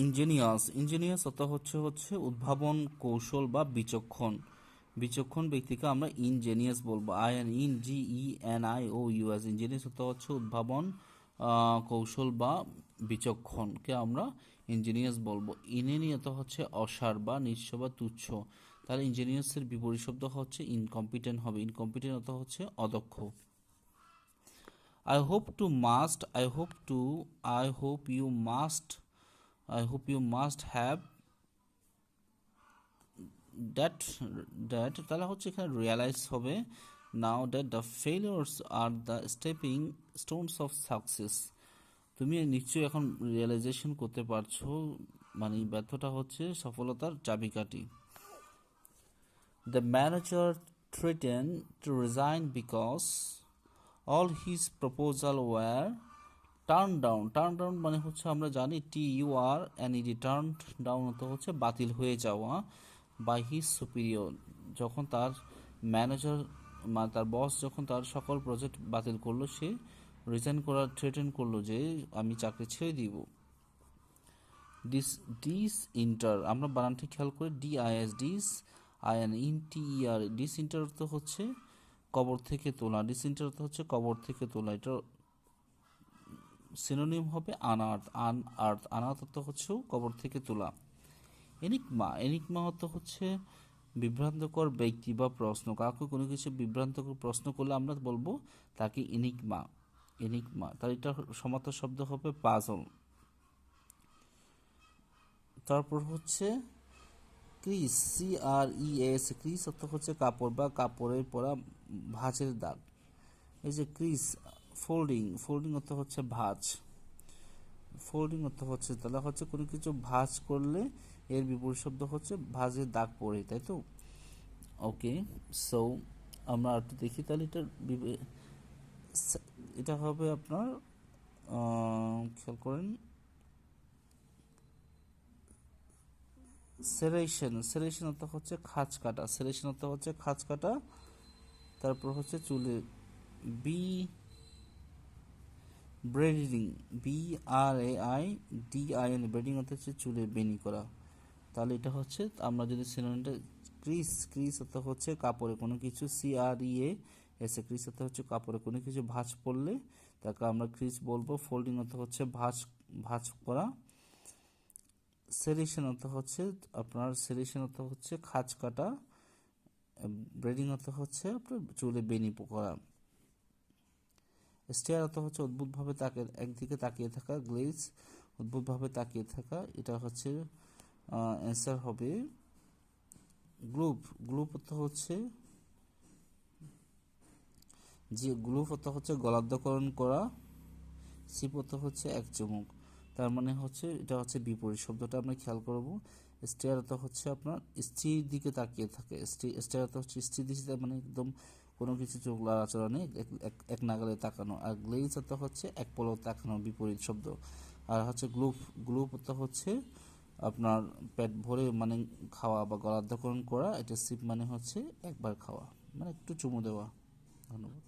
Engineers, engineers অর্থ হচ্ছে উদ্ভাবন কৌশল বা বিচক্ষণ। বিচক্ষণ ব্যক্তিকে আমরা ইনজেনিয়াস বলবো। INGENIOUS, ইঞ্জিনিয়াস অর্থ হচ্ছে উদ্ভাবন কৌশল বা বিচক্ষণকে আমরা ইঞ্জিনিয়াস বলবো। ইনেনি অর্থ হচ্ছে অসার বা নিঃস্ব বা তুচ্ছ। তাহলে ইঞ্জিনিয়াসের বিপরীত শব্দ হচ্ছে ইনকম্পিটেন্ট হবে। ইনকম্পিটেন্ট অর্থ হচ্ছে অদক্ষ। I hope to must, I hope you must have that, তাহলে হচ্ছে এখানে রিয়ালাইজ হবে। নাও দ্যাট দ্য ফেলিওরস আর the stepping stones of success. তুমি নিশ্চয়ই এখন রিয়েলাইজেশন করতে পারছো, মানে ব্যর্থতা হচ্ছে সফলতার চাবিকাঠি। The manager threatened to resign because all his proposal were turn down. Turn down মানে হচ্ছে আমরা জানি TURNED, টার্ন ডাউন তো হচ্ছে বাতিল হয়ে যাওয়া। বাই হিজ সুপিরিয়র, যখন তার ম্যানেজার মানে তার বস যখন তার সকল প্রজেক্ট বাতিল করলো, সে রিজাইন করার থ্রেটেন করলো যে আমি চাকরি ছেড়ে দিব। ডিস ইন্টার, আমরা বানানটি খেয়াল করি, DISINTER। ডিস ইন্টার অর্থ হচ্ছে কবর থেকে তোলা। ডিস ইন্টার অর্থ হচ্ছে কবর থেকে তোলা। এটা সিনোনিম হবে আনআর্থ। আনআর্থ অর্থ হচ্ছে কবর থেকে তোলা। এনিগমা, এনিগমা অর্থ হচ্ছে বিভ্রান্তকর ব্যক্তি বা প্রশ্ন। কাউকে কোনো কিছু বিভ্রান্তকর প্রশ্ন করলে আমরা বলবো তাকে এনিগমা। এনিগমা, তার এটা সমার্থক শব্দ হবে পাজল। তারপর হচ্ছে ক্রিস, CRES, ক্রিস অর্থ হচ্ছে কাপড় বা কাপড়ের পরা ভাঁজের দাগ। এই যে ক্রিস, ফোল্ডিং, ফোল্ডিং অর্থ হচ্ছে ভাঁজ। ফোল্ডিং অর্থ হচ্ছে তাহলে হচ্ছে কোনো কিছু ভাঁজ করলে এর বিপরীত শব্দ হচ্ছে ভাঁজের দাগ পড়ে, তাই তো? ওকে, সো আমরা একটু দেখি তাহলে এটা হবে আপনার খেয়াল করেন সেরেশন। সেরেশন অর্থ হচ্ছে খাঁজ কাটা। সেরেশন অর্থ হচ্ছে খাঁজ কাটা। তারপর হচ্ছে চুলে ব্রেডিং, BRAIDIN, ব্রেডিং অর্থ হচ্ছে চুলে বেনি করা। তাহলে এটা হচ্ছে আমরা যদি সিনোনিমটা ক্রিস, ক্রিস অর্থ হচ্ছে কাপড়ে কোনো কিছু, CREAS, ক্রিস অর্থ হচ্ছে কাপড়ে কোনো কিছু ভাঁজ পড়লে তাকে আমরা ক্রিস বলবো। ফোল্ডিং অর্থ হচ্ছে ভাঁজ করা। সেরেশন অর্থ হচ্ছে আপনার খাঁজ কাটা। ব্রেডিং অর্থ হচ্ছে আপনার চুলে বেনি করা। স্টেয়ার অর্থ হচ্ছে অদ্ভুতভাবে একদিকে তাকিয়ে থাকা। গ্লেজ, অদ্ভুতভাবে তাকিয়ে থাকা। এটা হচ্ছে অ্যান্সার হবে গ্লুপ। গ্লুপ অর্থ হচ্ছে গ্লুপ অর্থ হচ্ছে গলার্ধকরণ করা। সিপ অর্থ হচ্ছে এক চুমুক। তার মানে হচ্ছে এটা হচ্ছে বিপরীত শব্দটা আমরা খেয়াল করব। স্টেয়ার অর্থ হচ্ছে আপনার স্থির দিকে তাকিয়ে থাকে। স্টেয়ার অর্থ হচ্ছে স্থির দিকে, মানে একদম কোনো কিছু চোখ লড়াচড়া নেই, এক নাগালে তাকানো। আর গ্লেজ অর্থ হচ্ছে এক পলক তাকানো, বিপরীত শব্দ। আর হচ্ছে গ্লুপ, গ্লুপ অর্থ হচ্ছে আপনার পেট ভরে মানে খাওয়া বা গলার্ধকরণ করা। এটা সিপ মানে হচ্ছে একবার খাওয়া, মানে একটু চুমু দেওয়া। ধন্যবাদ।